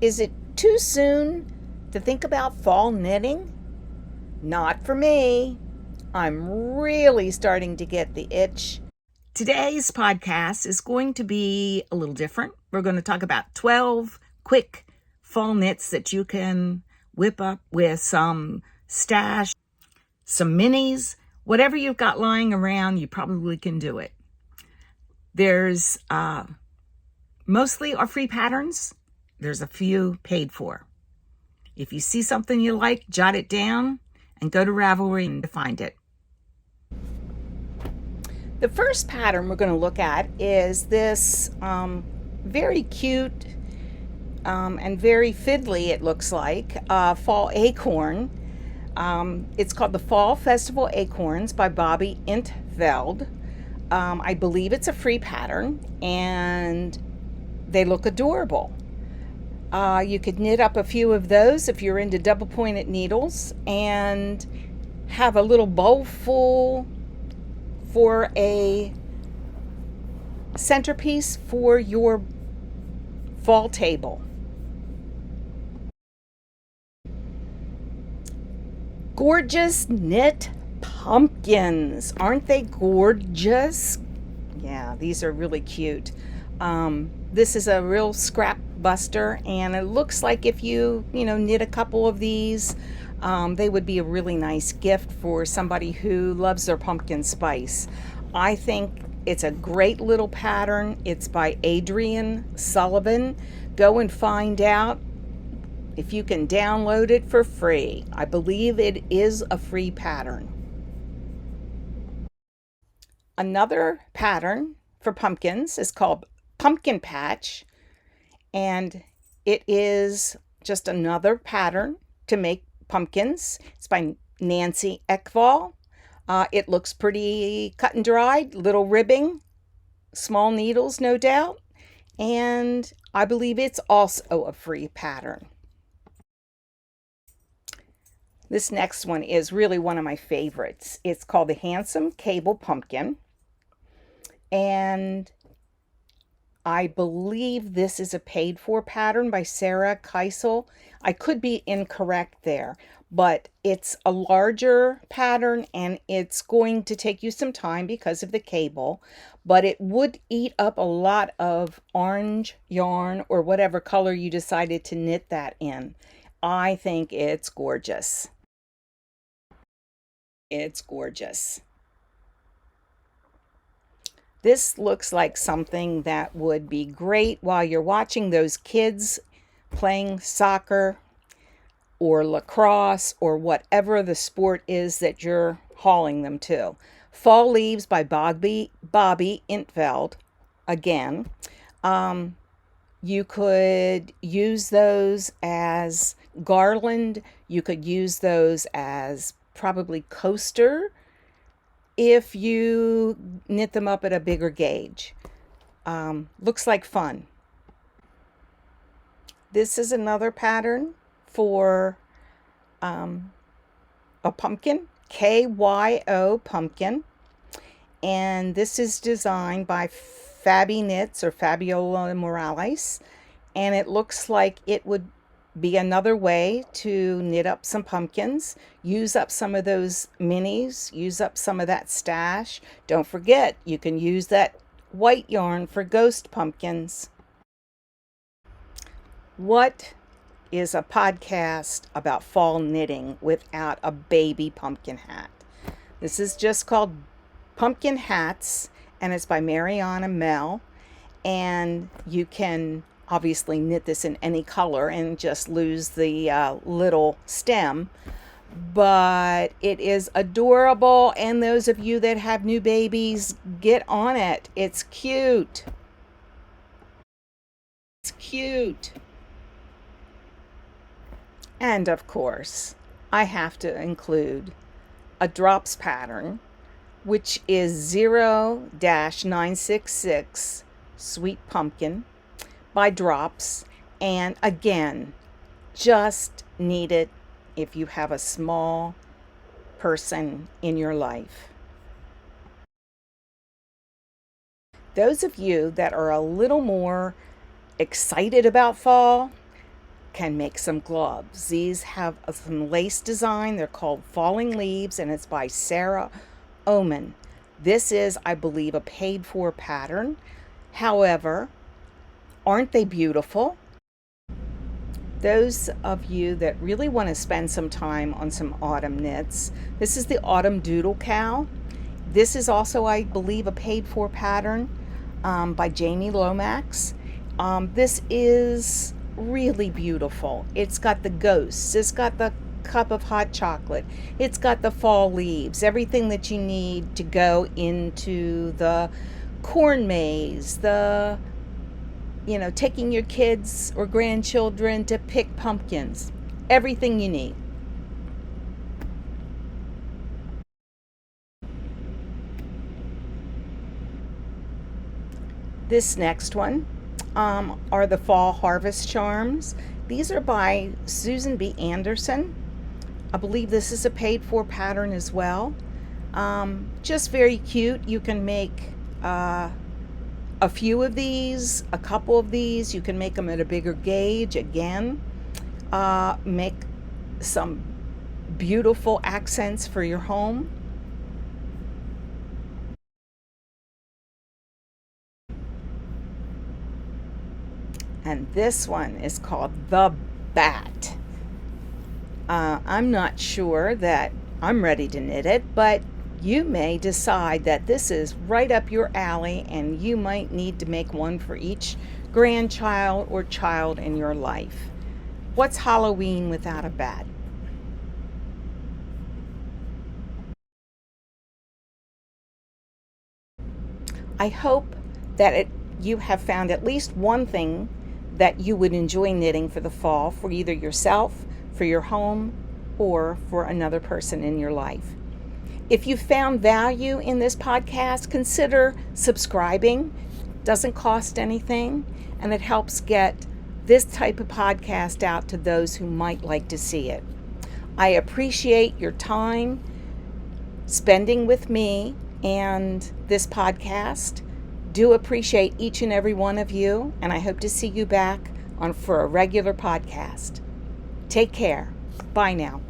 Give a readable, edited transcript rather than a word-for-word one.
Is it too soon to think about fall knitting? Not for me. I'm really starting to get the itch. Today's podcast is going to be a little different. We're going to talk about 12 quick fall knits that you can whip up with some stash, some minis, whatever you've got lying around, you probably can do it. There's mostly are free patterns. There's a few paid for. If you see something you like, jot it down and go to Ravelry to find it. The first pattern we're going to look at is this very cute and very fiddly, it looks like, fall acorn. It's called the Fall Festival Acorns by Blvd. I believe it's a free pattern and they look adorable. You could knit up a few of those if you're into double pointed needles and have a little bowl full for a centerpiece for your fall table. Gorgeous knit pumpkins. Aren't they gorgeous? Yeah, these are really cute. This is a real scrap buster, and it looks like if you knit a couple of these, they would be a really nice gift for somebody who loves their pumpkin spice. I think it's a great little pattern. It's by Adrienne Sullivan. Go and find out if you can download it for free. I believe it is a free pattern. Another pattern for pumpkins is called Pumpkin Patch, and it is just another pattern to make pumpkins. It's by Nancy Ekval. It looks pretty cut and dried, little ribbing, small needles, no doubt, and I believe it's also a free pattern. This next one is really one of my favorites. It's called the Handsome Cable Pumpkin, and I believe this is a paid for pattern by Sarah Keisel. I could be incorrect there, but it's a larger pattern and it's going to take you some time because of the cable, but it would eat up a lot of orange yarn or whatever color you decided to knit that in. I think it's gorgeous. It's gorgeous. This looks like something that would be great while you're watching those kids playing soccer or lacrosse or whatever the sport is that you're hauling them to. Fall Leaves by Bobby Intveld. Again, you could use those as garland. You could use those as probably coaster if you knit them up at a bigger gauge. Looks like fun. This is another pattern for a pumpkin, KYO pumpkin, and this is designed by Fabi Knits or Fabiola Morales, and it looks like it would be another way to knit up some pumpkins, use up some of those minis, use up some of that stash. Don't forget, you can use that white yarn for ghost pumpkins. What is a podcast about fall knitting without a baby pumpkin hat? This is just called Pumpkin Hats, and it's by Mariana Mel, and you can obviously knit this in any color and just lose the little stem, but it is adorable, and those of you that have new babies, get on it. It's cute. It's cute. And of course, I have to include a drops pattern, which is 0-966 Sweet Pumpkin by Drops. And again, just need it if you have a small person in your life. Those of you that are a little more excited about fall, can make some gloves. These have some lace design. They're called Falling Leaves, and it's by Sarah Oman. This is, I believe, a paid-for pattern. However, aren't they beautiful? Those of you that really want to spend some time on some autumn knits, this is the Autumn Doodle Cow. This is also, I believe, a paid-for pattern by Jamie Lomax. This is really beautiful. It's got the ghosts. It's got the cup of hot chocolate. It's got the fall leaves. Everything that you need to go into the corn maze, taking your kids or grandchildren to pick pumpkins. Everything you need. This next one are the Fall Harvest Charms. These are by Susan B. Anderson. I believe this is a paid-for pattern as well. Just very cute. You can make a few of these, a couple of these. You can make them at a bigger gauge. Again, make some beautiful accents for your home. And this one is called The Bat. I'm not sure that I'm ready to knit it, but you may decide that this is right up your alley and you might need to make one for each grandchild or child in your life. What's Halloween without a bat? I hope that you have found at least one thing that you would enjoy knitting for the fall, for either yourself, for your home, or for another person in your life. If you found value in this podcast, consider subscribing. It doesn't cost anything, and it helps get this type of podcast out to those who might like to see it. I appreciate your time spending with me and this podcast. Do appreciate each and every one of you, and I hope to see you back for a regular podcast. Take care. Bye now.